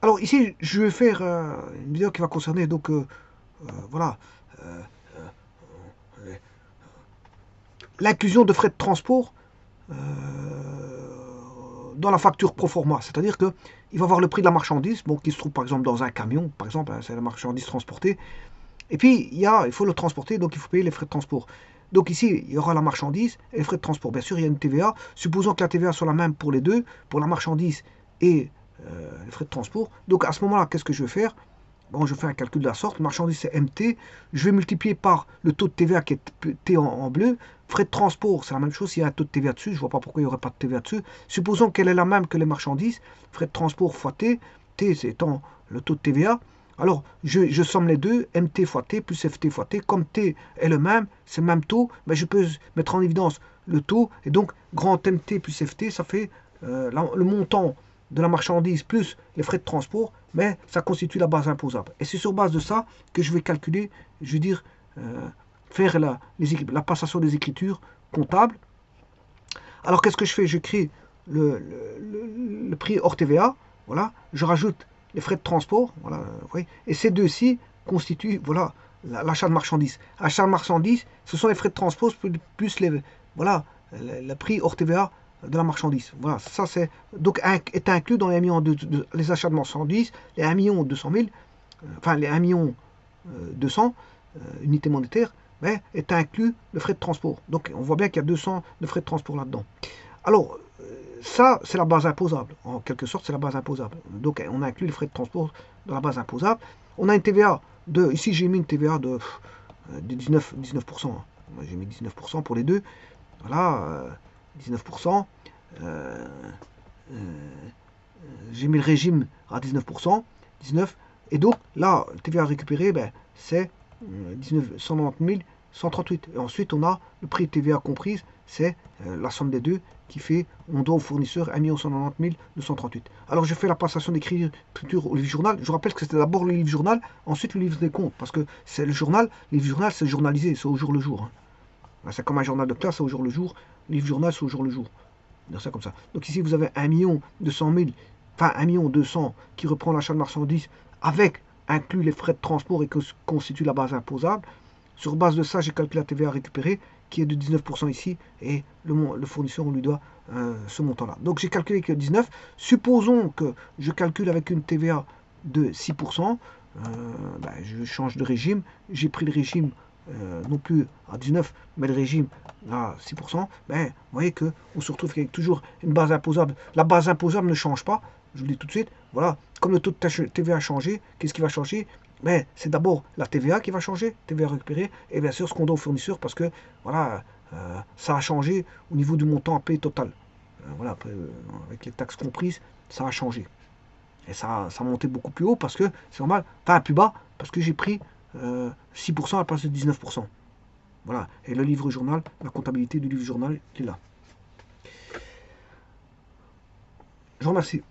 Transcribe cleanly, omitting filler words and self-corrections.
Alors ici, je vais faire une vidéo qui va concerner donc voilà euh, euh, l'inclusion de frais de transport euh, dans la facture pro forma. C'est-à-dire que il va voir le prix de la marchandise, bon, qui se trouve par exemple dans un camion, par exemple, hein, c'est la marchandise transportée. Et puis il faut le transporter, donc il faut payer les frais de transport. Donc ici, il y aura la marchandise et les frais de transport. Bien sûr, il y a une TVA. Supposons que la TVA soit la même pour les deux, pour la marchandise et les frais de transport. Donc à ce moment-là, qu'est-ce que je vais faire? Bon, je fais un calcul de la sorte. Marchandise, c'est MT. Je vais multiplier par le taux de TVA qui est T en bleu. Frais de transport, c'est la même chose. S'il y a un taux de TVA dessus, je ne vois pas pourquoi il n'y aurait pas de TVA dessus. Supposons qu'elle est la même que les marchandises. Frais de transport fois T. T, c'est étant le taux de TVA. Alors, je somme les deux, MT fois T plus FT fois T. Comme T est le même, c'est le même taux, ben je peux mettre en évidence le taux. Et donc, grand MT plus FT, ça fait le montant de la marchandise plus les frais de transport, mais ça constitue la base imposable. Et c'est sur base de ça que je vais calculer, je veux dire, faire la passation des écritures comptables. Alors qu'est-ce que je fais? Je crée le prix hors TVA, voilà, je rajoute les frais de transport, voilà, oui, et ces deux-ci constituent, voilà, l'achat de marchandises. Achat de marchandises, ce sont les frais de transport plus les, voilà, le prix hors TVA de la marchandise. Voilà, ça c'est donc est inclus dans les 1 million les achats de marchandises, les 1 million 200 000, enfin les 1 million 200 unités monétaires, mais est inclus le frais de transport. Donc on voit bien qu'il y a 200 de frais de transport là-dedans. Alors, ça, c'est la base imposable. En quelque sorte, c'est la base imposable. Donc, on inclut les frais de transport dans la base imposable. On a une TVA de. Ici, j'ai mis une TVA de 19%. J'ai mis 19% pour les deux. Voilà, 19%. Euh, euh, j'ai mis le régime à 19%. 19. Et donc, là, le TVA récupéré, ben, c'est 190 138. Et ensuite, on a le prix de TVA comprise, c'est la somme des deux qui fait, on doit au fournisseur 1 190 238. Alors, je fais la passation d'écriture au livre journal. Je rappelle que c'était d'abord le livre journal, ensuite le livre des comptes, parce que c'est le journal, le livre journal, c'est journalisé, c'est au jour le jour. Hein. C'est comme un journal de classe, c'est au jour le jour. Le livre journal, c'est au jour le jour. Dire ça comme ça. Donc ici, vous avez 1 200 000, enfin 1 200 qui reprend l'achat de marchandises avec inclus les frais de transport et que constitue la base imposable. Sur base de ça, j'ai calculé la TVA récupérée qui est de 19% ici et le fournisseur, on lui doit ce montant-là. Donc j'ai calculé que 19. Supposons que je calcule avec une TVA de 6%. Ben, je change de régime. J'ai pris le régime non plus à 19, mais le régime à 6%, ben, vous voyez qu'on se retrouve avec toujours une base imposable. La base imposable ne change pas, je vous le dis tout de suite. Voilà, comme le taux de TVA a changé, qu'est-ce qui va changer? Ben, c'est d'abord la TVA qui va changer, TVA récupérée, et bien sûr ce qu'on doit au fournisseur parce que voilà, ça a changé au niveau du montant à payer total. Voilà, après, avec les taxes comprises, ça a changé. Et ça a monté beaucoup plus haut parce que c'est normal, enfin plus bas, parce que j'ai pris 6% à la place de 19%. Voilà. Et le livre journal, la comptabilité du livre journal, il est là. Je vous remercie.